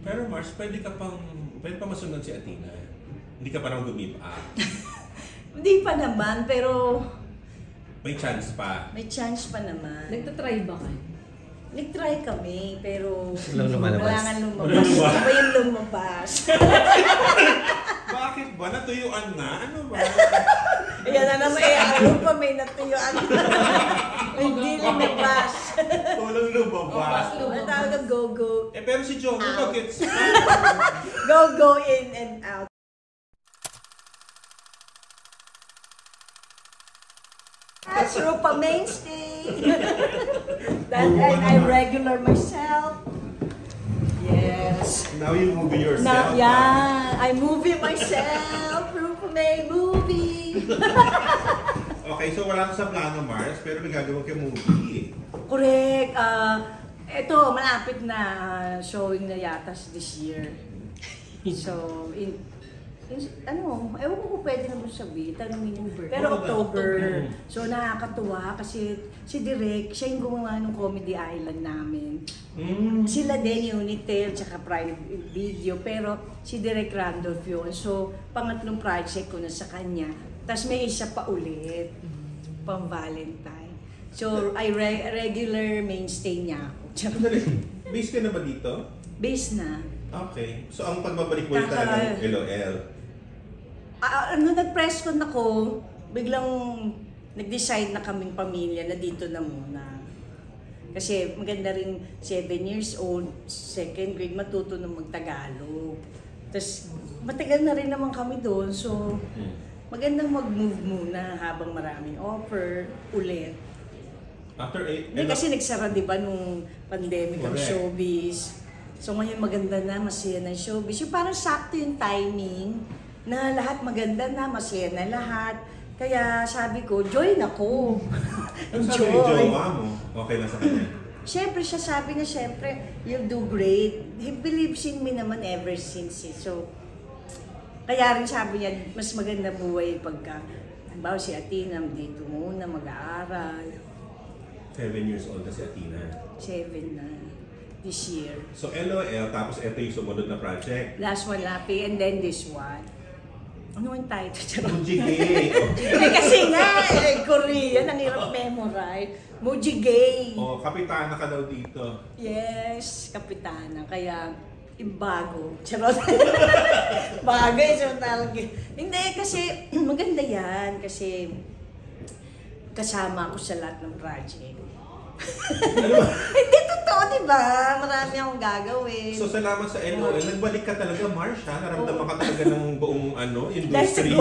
Pero Mars, pwede pa masunod si Athena. Hindi ka pa naman give up. Hindi pa naman, pero... May chance pa. May chance pa naman. Nagtatry ba kayo? Nag-try kami, pero... Lumalabas. Wala nga lumabas. Iba yung lumabas. Bakit ba? Natuyuan na? Ano ba? Ayan na naman, ano pa may natuyuan na. Hindi lumabas. Walang lumabas. Ano tawag ng go-go? Pero si Joe, bakit? Go-go in and out. That's Rupa Mainstay. And I regular myself. Yes. Now you movie yourself. Now, yeah, I movie myself. Rupa May movie. Okay, so wala ka sa plano, Mars, pero may gagawin kayo movie. Correct. Ito, malapit na showing na yata this year. So, ewan ko kung pwede naman sabihin, tanongin yung pero October. So nakakatuwa kasi si Direk, siya yung gumawa ng Comedy Island namin. Sila din, Unitel, tsaka Prime Video, pero si Direk Randolph yun. So pangatlong project ko na sa kanya. Tapos may isa pa ulit, pang Valentine. So I regular mainstay niya ako. Base ka na ba dito? Base na. Okay. So ang pagbabalik mo talaga ng LOL? Nag-press con ako, biglang nag-decide na kaming pamilya na dito na muna. Kasi maganda rin 7 years old, second grade, matuto ng mag-Tagalog. Tapos matagal na rin naman kami doon, so magandang mag-move muna habang maraming offer ulit. After 8? Hindi kasi nagsara diba nung pandemic ang showbiz. So ngayon maganda na, masaya na showbiz. Yung parang sakto yung timing na lahat maganda na, masaya na lahat. Kaya sabi ko, join ako. Enjoy. Sabi ni Jowa mo, okay na sa kanya? Siyempre siya sabi na siyempre, you'll do great. He believes in me naman ever since. So, kaya rin sabi niya, mas maganda buhay pagka, halimbawa si Athena, dito muna mag-aaral. 7 years old na si Athena. 7 na. This year. So LOL, tapos ito yung sumunod na project. Last one, Lapi, and then this one. Ano yung title? Mujigay. Kasi nga, Korean, ang hirap memorize. Mujigay. Oh, kapitana ka daw dito. Yes, kapitana. Kaya, bago. Charot. Bagay, so talaga. Hindi, kasi maganda yan. Kasi kasama ako sa lahat ng project. Hindi totoo, diba? Marami akong gagawin. So salamat sa LOL. Nagbalik ka talaga, Marsha. Naramdaman ka talaga ng buong Let's industriya.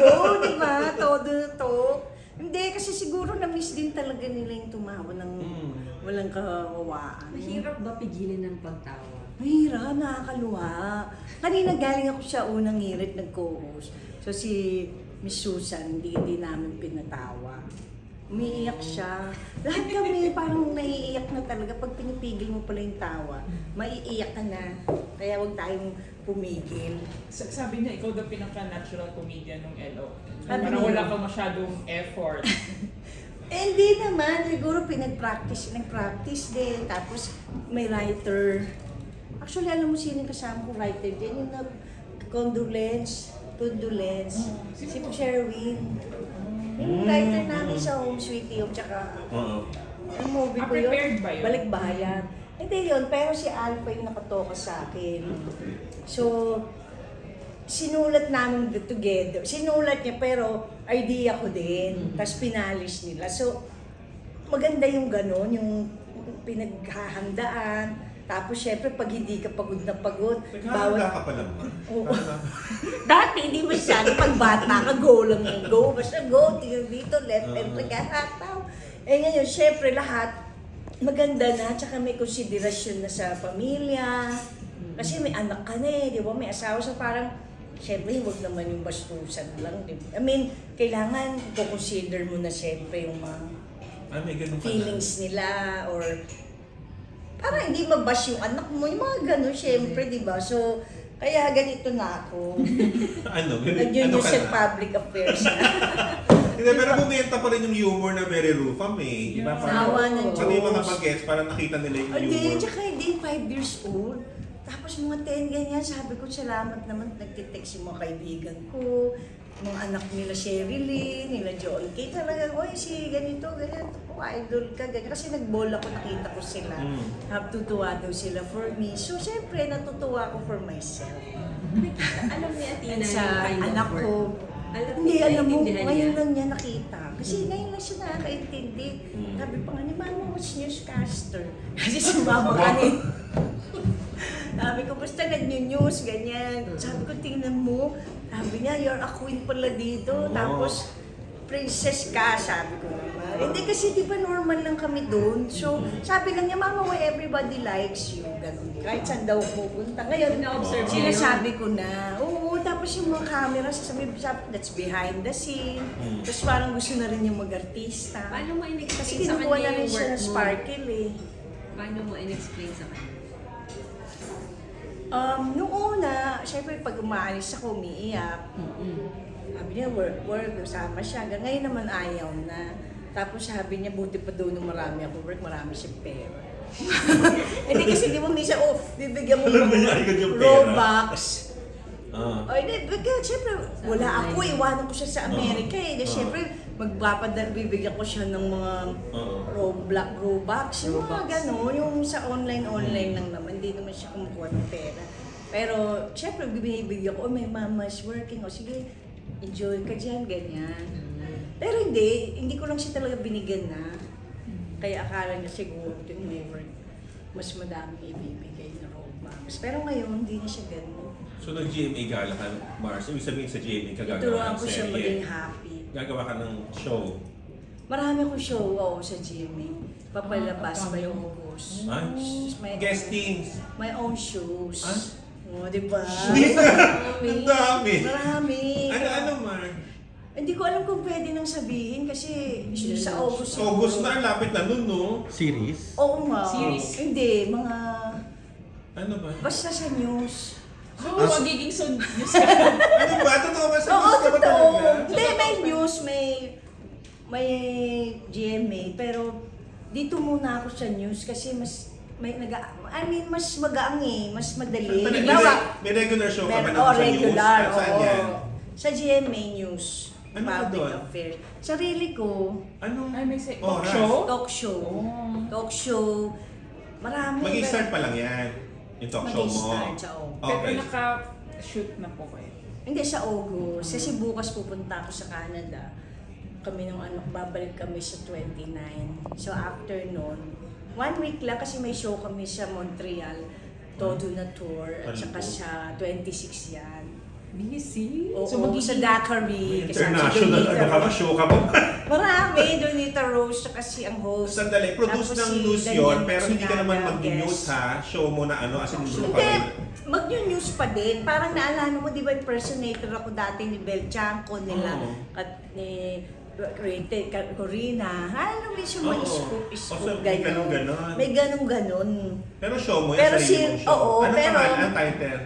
go, diba? Todo to. Hindi, kasi siguro na-miss din talaga nila yung tumawa ng walang kawawaan. Mahirap ba pigilin ng pagtawa? Mahirap, nakakaluha. Kanina galing ako sa unang hirit ng co-host. So si Miss Susan, hindi namin pinatawa. Umiiyak siya. Lahat kami parang naiiyak na talaga. Pag pinipigil mo pala yung tawa, maiiyak ka na. Kaya huwag tayong pumigil. Sabi niya, ikaw daw pinaka-natural comedian ng LO. Parang wala kang masyadong effort. Hindi naman. Siguro nag-practice din. Tapos may writer. Actually, alam mo sino yung kasama ko writer din? Yung condolence, si Sherwin. Yung writer namin sa Home Sweet Home, tsaka yung movie ko yun, prepared ba yun? Balikbayan. Hindi yun, pero si Alpha yung nakatoka sa akin. So, sinulat namin together. Sinulat niya, pero idea ko din. Tapos pinalis nila. So, maganda yung gano'n, yung pinaghahandaan. Tapos syempre pag hindi ka pagod na pagod, bawal ka pa naman. Dati hindi masyado, pag bata ka, go lang yung go. Basta go, tingnan dito, left and right, hataw. Eh ngayon, syempre lahat maganda na, tsaka may konsiderasyon na sa pamilya. Kasi may anak ka na di ba? May asawa, so parang, syempre, huwag naman yung bastusan lang. I mean, kailangan consider mo na syempre yung mga feelings nila, or para hindi mabash yung anak mo, yung mga gano'n, syempre, di ba? So, kaya ganito na ako. Nag-junior sa public affairs na. Hindi, pero bumenta pa rin yung humor na very Rufam eh. Diba? Awa ng Diyos. Pati yung mga bagets, para nakita nila yung humor. Hindi, tsaka hindi 5 years old. Tapos mga din, ganyan. Sabi ko, salamat naman, nagtitext yung mga kaibigan ko, mga anak nila Sherilyn, nila John Kay, talaga, oy, si ganito, ganyan, oh, idol ka, ganyan. Kasi nag-ball ako, nakita ko sila. Tutuwa daw sila for me. So, syempre, natutuwa ako for myself. Alam ni Athena And sa yung kind of anak work. ko, hindi, alam mo, ngayon lang niya nakita. Kasi ngayon lang siya nakakaintindi. Sabi pa nga ni Mama, what's newscaster? Kasi si Mama kanina. Sabi ko, basta nag-news, ganyan. Sabi ko, tingnan mo. Sabi niya, you're a queen pala dito. Tapos, princess ka, sabi ko naman. Hindi kasi di ba normal lang kami doon. So, sabi lang niya, Mama, why everybody likes you. Ganun. Kahit saan daw pupunta. Ngayon, Na-observe niya sinasabi ko na, oo, tapos yung mga camera, sabi, that's behind the scene. Tapos parang gusto na rin yung mag-artista. Paano mo Kasi in-explain sa kinukuha kanya na rin yung siya work ng mo? sparkle eh. Paano mo in-explain sa kanya? Nung una, syempre pag umaalis ako, umiiyak. Sabi niya, work, usama siya. Hanggang ngayon naman ayaw na. Tapos sabi niya, buti pa daw nung marami ako work, marami siyang pera. Hindi kasi di mo minsan, bibigyan mo Alam na niya, agad yung pera. Robux. Ah. Hindi, siyempre, wala ako, iwanan ko siya sa Amerika eh. Siyempre, bibigyan ko siya ng mga Robux, yung mga gano'n, yung sa online lang naman, hindi naman siya kumukuha ng pera. Pero, syempre, binibigyan ko, may mama's working, o sige, enjoy ka dyan, ganyan. Pero hindi ko lang siya talaga binigyan na. Kaya akala niya siguro, may work, mas madami ibibigay na Robux. Pero ngayon, hindi na siya gano'n. So nag-GMA gala ka, Mars. Ibig sabihin sa GMA ka gagawa Turuan ng ko siya serye. maging happy. Gagawa ka ng show. Marami akong show sa GMA. Papalabas by August. May Guestings. my own shows. Ah? Oh, di ba? Ang dami. Marami. Ano, Mar? Hindi ko alam kung pwede nang sabihin kasi sa August. August na, lapit na nun, no? Series? Oo nga. Series? Hindi, mga... Ano ba? Basta sa news. So, magiging news ka. Ano ba? Totoo ba? Sa Oo, news ka ba totoo. talaga? Hindi, may news, may GMA, pero dito muna ako sa news kasi mas mas magaang eh, mas madali. May regular show ka ba na sa news? Regular, Saan oo. yan? Sa GMA News. Ano ka Public doon? Affairs. Sarili ko, Anong Ay, may oras? talk show? talk show, marami. Mag-i-start pa lang yan. Yung talk show mo. Mag-i-start sa August. Pero Okay. naka-shoot na po kayo. Hindi, sa August. Kasi bukas pupunta ako sa Canada. Kami nung babalik kami sa 29. So after nun, 1 week lang kasi may show kami sa Montreal. Todo na tour. At saka sa 26 yan. Busy? Oo, So, sa Dakari. International, ano ka ba? Show ka ba? Marami. Donita Rose, saka si ang host. Sandali, produce Tapos ng si news Daniel yun, pero hindi ka naman Sinaga, mag-news yes. ha. Show mo na ano, as in Hindi, group pa rin. mag-news pa din. Parang naalala mo, di ba, impersonator ako dati ni Bel Chanco nila. Oo. At ni Corina. Alam mo siya mga Oo. scoop, May gano'n. ganun-ganon. May ganun-ganon. Pero show mo Pero yan, sarili mong show. oo, Anong pero- pangalan? Anong title?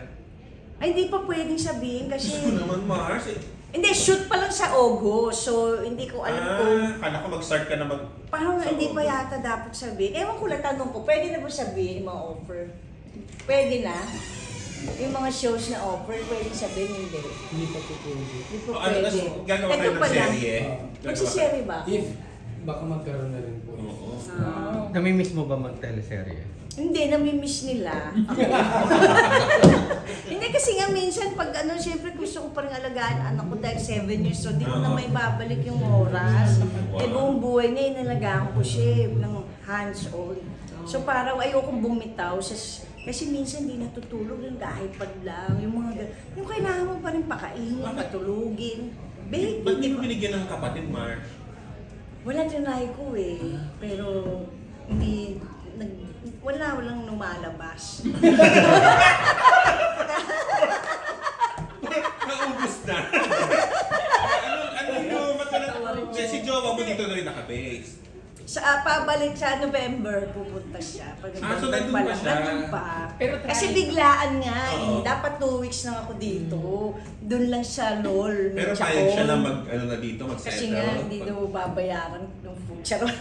Ay, hindi pa pwedeng sabihin kasi... Gusto ko naman, Mars. Hindi, shoot pa lang sa August. So, hindi ko alam kung... Kala ko mag-start ka na Parang sa hindi pa August. yata dapat sabihin. Ewan ko lang, tanong ko, pwede na ba sabihin yung mga offer? Pwede na? Yung mga shows na offer, pwede sabihin, hindi. Hindi pa po pwede. Hindi po Ano, pwede. gagawa kayo Ito ng pa lang. serye? Magsiserye ba? If baka magkaroon na rin po. Oo. Ah. Namimiss mo ba mag-teleserye? Hindi, namimiss nila. Hindi kasi nga minsan pag syempre gusto ko pa rin alagaan ang anak ko dahil 7 years old, di ko na may babalik yung oras. Eh buong buhay niya, inalagaan ko siya ng hands-on. So parang ayokong bumitaw kasi minsan hindi natutulog yung kahipad lang, yung mga yung kailangan mo pa rin pakainin, patulugin. Babe, Ba't di mo binigyan ng kapatid, Mar? wala trinay ko eh, pero hindi walang lumalabas. Naubos na. ano yung matalang... Si Jowa mo dito na rin naka-base. Pabalik sa November, pupunta siya. Pag So November nandun pa pa lang, siya? nandun pa. Pero Kasi try. biglaan nga eh. Oo. Dapat 2 weeks lang ako dito. Doon lang sa LOL. Pero Tsaka payag siya na all. na dito, mag-settle. Kasi nga, hindi daw babayaran ng food. Charot.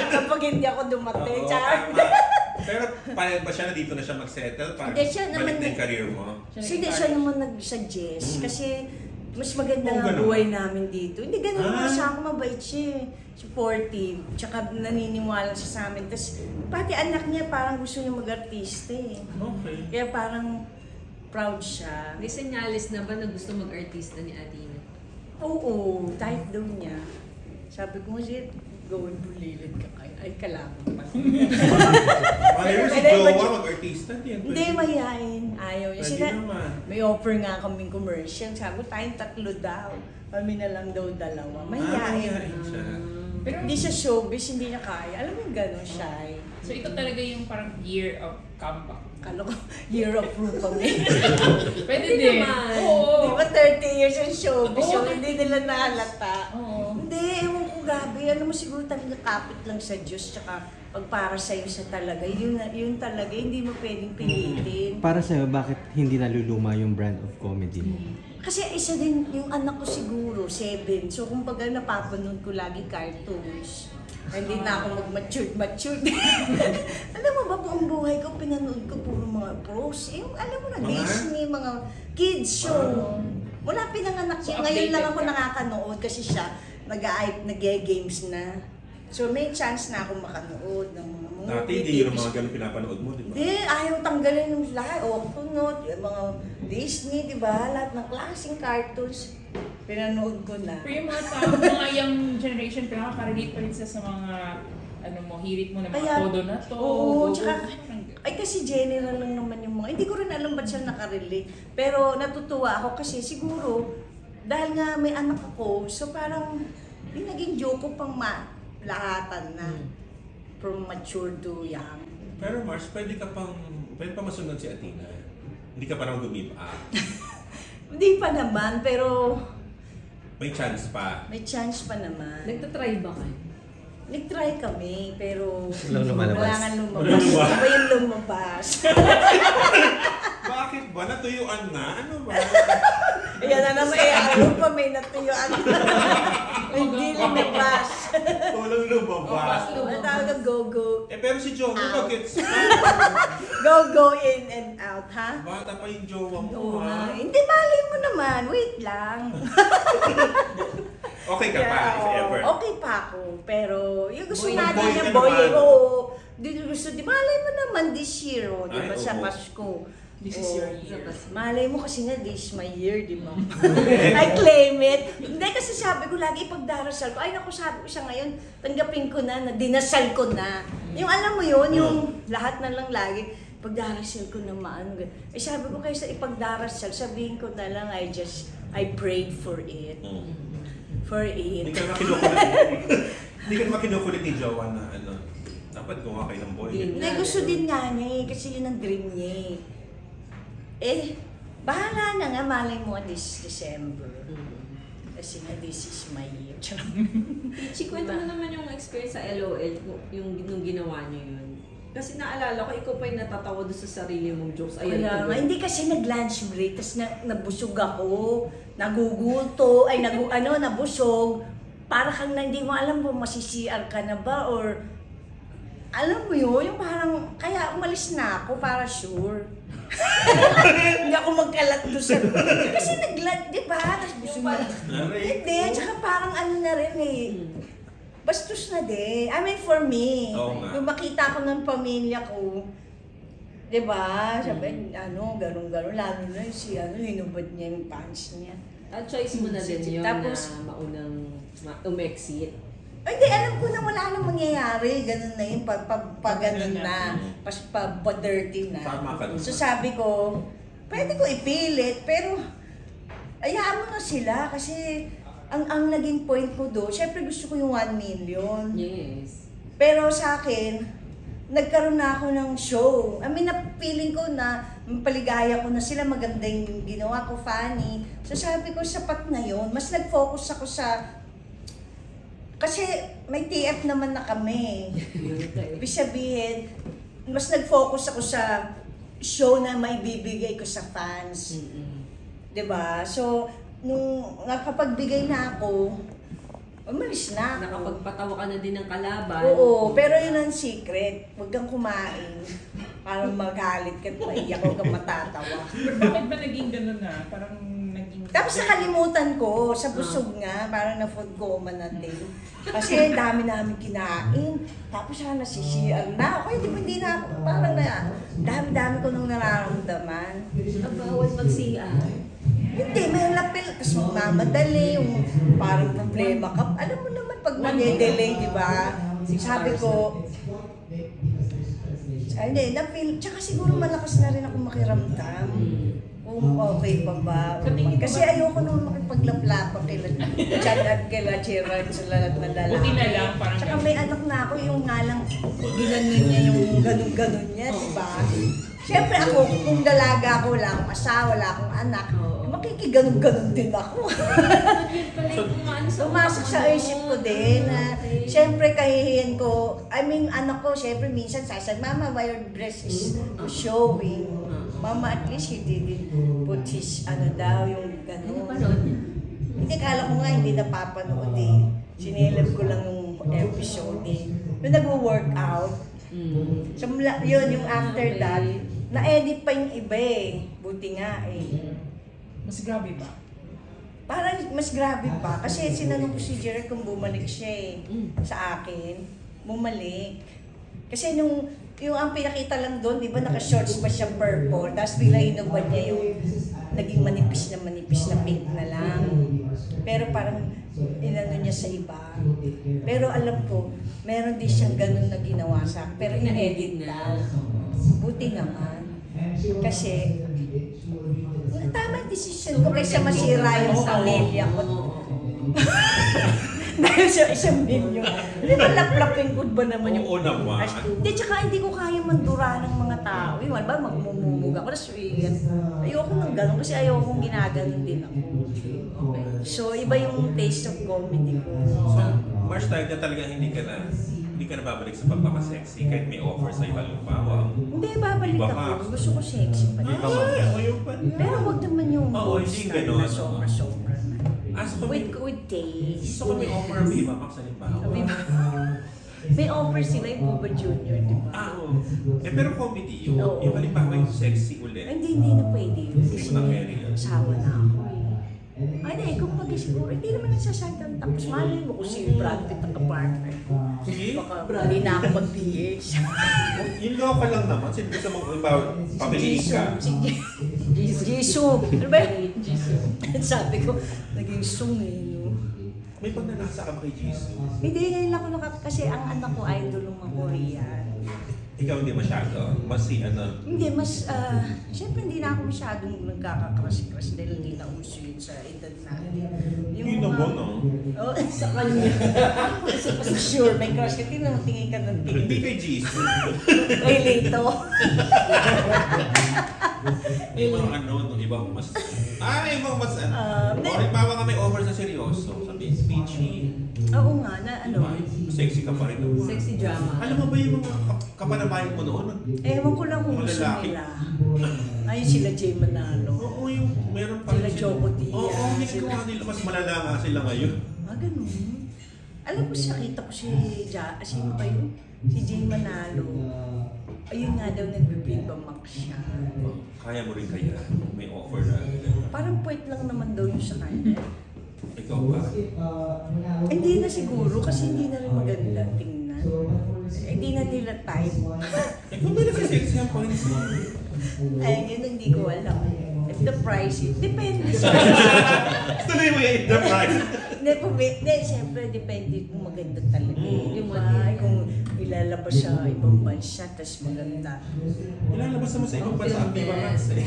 Kapag hindi ako dumating. Oo, Charot. tama. Pero payag ba siya na dito na siya mag-settle? Para Hindi, siya naman balik na yung career mo? Hindi siya naman nag-suggest. Kasi mas maganda Oh, nga ganun. buhay namin dito. Hindi ganun Ah. naman siya ako, mabait siya. Supportive. Tsaka naniniwala siya sa amin. Tapos pati anak niya parang gusto niya mag-artista eh. Okay. Kaya parang proud siya. May senyalis na ba na gusto mag-artista ni Athena? Oo, type daw niya. Sabi ko, Zed, gawin bulilit ka kayo. Ay, kalaban pa. Malay mo si Hindi, Jowa mag-artista din. Hindi, mahihain. Ayaw niya. Pwede naman. May offer nga kaming commercial. Sabi ko, tayong 3 daw. Kami na lang daw 2. Mahihain. Mahihain siya. Pero, Hindi siya showbiz, hindi niya kaya. Alam mo yung gano'n siya eh. so ito talaga yung parang year of comeback. Kala ko, year of proof kami. Pwede Hindi din. naman. Oo. Di ba 30 years yung showbiz? Oo. Yung hindi nila nahalata. Oo. Hindi, ewan ko grabe. Alam mo siguro talaga kapit lang sa Diyos. Tsaka pag para sa'yo sa talaga, yun talaga, hindi mo pwedeng pilitin. Para sa'yo, bakit hindi naluluma yung brand of comedy mo? Kasi isa din, yung anak ko siguro, 7. So kumbaga napapanood ko lagi cartoons. Hindi na ako mag-matured. Alam mo ba, buong buhay ko, pinanood ko puro mga pros. Yung, alam mo na, Mga? Disney, mga kids show. Wala pinanganak So, niya. Ngayon lang updated ako ka? nakakanood kasi siya, nag-games na. So may chance na ako makanood ng mga Dati hindi yung mga ganun pinapanood mo, di ba? Hindi, ayaw tanggalin yung lahat. Octonaut, yung mga Disney, di ba? Lahat ng klaseng cartoons, pinanood ko na. Pero yung mga tao, mga young generation, pinaka-relate pa rin sa mga ano mo, hirit mo na mga Kaya- todo na to. Oo, go-go. tsaka, ay kasi general lang naman yung mga, hindi ko rin alam ba't siya nakarelate. Pero natutuwa ako kasi siguro, dahil nga may anak ako, so parang, yung naging joke ko pang lahatan na. From mature to young. Pero Mars, pwede pa masunod si Athena. Hindi ka pa naman give up. Hindi pa naman, pero May chance pa. may chance pa naman. Nagtatry ba kayo? Nag-try kami, pero Walang lumalabas. wala nga lumabas. Walang lumabas. Iba yung lumabas. Bakit ba? Natuyuan na? Ano ba? Ayan na naman, ano pa may natuyuan. Hindi lumabas. Walang lumabas. Ano tawag ang go-go? Pero si Jowa mo, bakit? Go-go in and out, ha? Bata pa yung Jowa mo, Oo ha? nga. Hindi, malay mo naman. Wait lang. Okay ka pa, if ever. Okay pa ako. Pero yung gusto Boy, natin boy yung ka boy, naman. oo. Di gusto, di malay mo naman this year, oh, di Ay, ba, sa oo. Pasko. This is your year. Malay mo kasi nga, this is my year, di ba? I claim it. Hindi, kasi sabi ko lagi pagdarasal ko, ay naku, sabi ko siya ngayon, tanggapin ko na dinasal ko na. Yung alam mo yun, yung lahat na lang lagi, pagdarasal ko na maano. Eh sabi ko kayo sa ipagdarasal, sabihin ko na lang, I prayed for it. For it. Hindi ka naman kinukulit. Hindi ka naman kinukulit ni Jowa na ano. Dapat gumawa kayo ng boy. Hindi, gusto din nga niya eh, kasi yun ang dream niya eh. Eh, bahala na nga, malay mo this December. Kasi nga, this is my year. Si kwento mo naman yung experience sa LOL, yung ginawa niyo yun. Kasi naalala ko, ikaw pa yung natatawa doon sa sarili mong jokes. Ayan, Kaya ito nga, hindi kasi nag-lunch break, tapos nabusog ako, naguguto, ay nabusog, para kang hindi mo alam kung masi-CR ka na ba, or alam mo yun, yung parang, kaya umalis na ako para sure. Hindi ako magkalat doon sa... Kasi di ba? Tapos busog na. Hindi, tsaka parang ano na rin eh. Bastos na din. I mean, for me. Oo nga. Yung makita ko ng pamilya ko, di ba? Sabi, ganun. Lalo na yung hinubad niya yung pants niya. At choice mo na din yun Tapos- na maunang umexit. Ay, hindi, alam ko na wala nang mangyayari. Ganun na yun, ganun na. Pa-dirty na. Tama ka dun. So sabi ko, pwede ko ipilit, pero ayaan mo na sila kasi ang naging point ko doon, syempre gusto ko yung 1 million. Yes. Pero sa akin, nagkaroon na ako ng show. I mean, feeling ko na paligaya ko na sila, maganda yung ginawa ko, funny. So sabi ko, sapat na yun. Mas nag-focus ako sa... Kasi may TF naman na kami. Ibig sabihin, mas nag-focus ako sa show na maibibigay ko sa fans. 'Di ba? So, nung nakapagbigay na ako, Umalis na ako. Nakapagpatawa ka na din ng kalaban. Oo, pero yun ang secret. Huwag kang kumain. Para magalit ka at maiyak o kang matatawa. Pero bakit ba naging ganun na? Parang naging... Tapos nakalimutan ko, sa busog nga, parang na food coma na din. Kasi ang dami namin kinain. Tapos siya nasisiyal na. Okay, hindi na ako. Parang na, dami-dami ko nung nararamdaman. Ang bawal mag-CR. Hindi, may lapil. Tapos magmamadali, yung parang problema ka. Alam mo naman, pag nade-delay, di ba? Sabi ko, hindi, na-feel. Tsaka siguro malakas na rin ako makiramdam. Kung okay pa ba. Kasi ayoko nung makipaglaplapan kila Chad at kila Gerard sa lalat na lalaki. Buti na lang, parang Tsaka may anak na ako, yung nga lang ginanon niya yung ganun-ganon niya, di ba? Siyempre ako, kung dalaga ako, wala akong asawa, wala akong anak, makikiganon-ganon din ako. Pumasok sa isip ko din na siyempre kahihiyan ko, anak ko, siyempre minsan sasabi, Mama, why your breast is showing? Mama, at least he didn't put his, yung gano'n. Hindi, kala ko nga hindi napapanood eh. Sinilab ko lang yung episode eh. Yung nag-workout. So, yun, yung after that, na-edit pa yung iba eh. Buti nga eh. Mas grabe ba? Parang mas grabe pa. Kasi sinanong ko si Gerard kung bumalik siya eh. Sa akin. Bumalik. Kasi yung ang pinakita lang doon, di ba naka-shorts pa siya purple. Tapos bigla hinubad niya yung naging manipis na pink na lang. Pero parang inano niya sa iba. Pero alam ko, meron din siyang ganun na ginawa sa akin. Pero in-edit na. Buti naman. Kasi, tama yung decision ko kaysa masira yung pamilya ko. Dahil sa isang milyon. Hindi ba laplapin ko ba naman yung... Oo naman. Hindi, tsaka hindi ko kaya mandura ng mga tao. Yung ba, magmumumug ako. Ayoko nang gano'n kasi ayoko kong ginaganon din ako. So, iba yung taste of comedy ko. So, Mars, dahil na talagang hindi ka na babalik sa pagpapasexy kahit may offer sa ibang lupawa. Hindi, babalik Iba ako. ka. Gusto ko sexy pa. Iba ka. Ayaw pa na. Pero wag naman yung Oo, gold hindi star ganon. na sobra-sobra na. So With taste. kung may offer, may iba Max, halimbawa. May offer sila yung Buba Junior, di ba? Oo. Pero comedy yun. Oo. Yung halimbawa yung sexy ulit. Hindi na pwede yun. Kasi Hindi mo na carry yun. asawa na ako eh. Ay, kung pag siguro, hindi naman nagsasagdan. Tapos malay mo kung si Brad Pitt ang kapartner ko. Sige. Baka hindi na ako mag-PH. Yung local lang naman. Sino sa mga halimbawa, pamiliin ka. Si Jisoo. Ano ba yun? Sabi ko, naging sung eh. No? May pagnanasa ka ba kay Jesus? Hindi, ngayon ako kasi ang anak ko idol ng mga Korean. Ikaw hindi masyado. Mas Hindi, mas, siyempre hindi na ako masyadong nagkakakrush-crush dahil hindi na uso yun sa edad natin. Yun naman, no? Oh, sa kanya. Sure, may crush ka. Tingin ka ng tingin. Hindi kay Jesus. Ay, lito. Ibang ibang mas... ibang mas Hindi. halimbawa nga may offer sa seryoso. Sabihin, peachy. Oo nga, na ano. Sexy ka pa rin naman. Sexy drama. Alam mo ba yung mga kapanabayan mo noon? Ewan ko lang kung Mga gusto lalaki. nila. Ayun sila Jay Manalo. Oo, yung meron pa Sila Choco Diaz. Oo, ginagawa nila. Mas malala nga sila ngayon. Ganun. Alam ko siya, kita ko si sino pa yun? Si Jay Manalo. Ayun nga daw, nagbe-Viva Max siya. Kaya mo rin kaya. May offer na. Parang point lang naman daw yun sa kanya. Ikaw ba? Hindi na siguro kasi hindi na rin maganda tingnan. Hindi na nila type. Ikaw ba nasa-sexy ang points mo? Ay, yun hindi ko alam. If the price, depende sa... Tuloy mo yung the price. Hindi, siyempre, depende kung maganda talaga. Yung Diba? Kung ilalabas sa ibang bansa, tas maganda. Ilalabas naman sa ibang bansa ang Viva Max eh.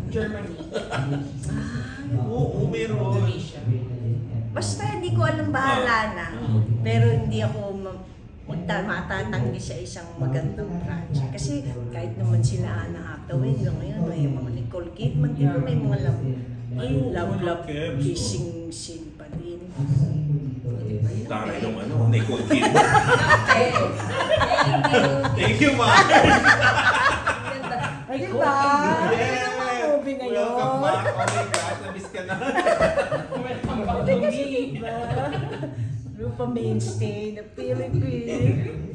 Germany. Oo, meron. Indonesia. Basta hindi ko alam, bahala na. Pero hindi ako matatanggi sa isang magandang project. Kasi kahit naman sila Anna Hathaway, ngayon may mga Nicole Kidman, di ba may mga love kissing scene pa din. Taray nung Nicole Kidman. Thank you, ma. Ay, diba? Ay, ang mga movie ngayon. Welcome, ma. back. Oh my gosh, na-miss ka na. Welcome back to me. Diba? Rupa mainstay na Philippines.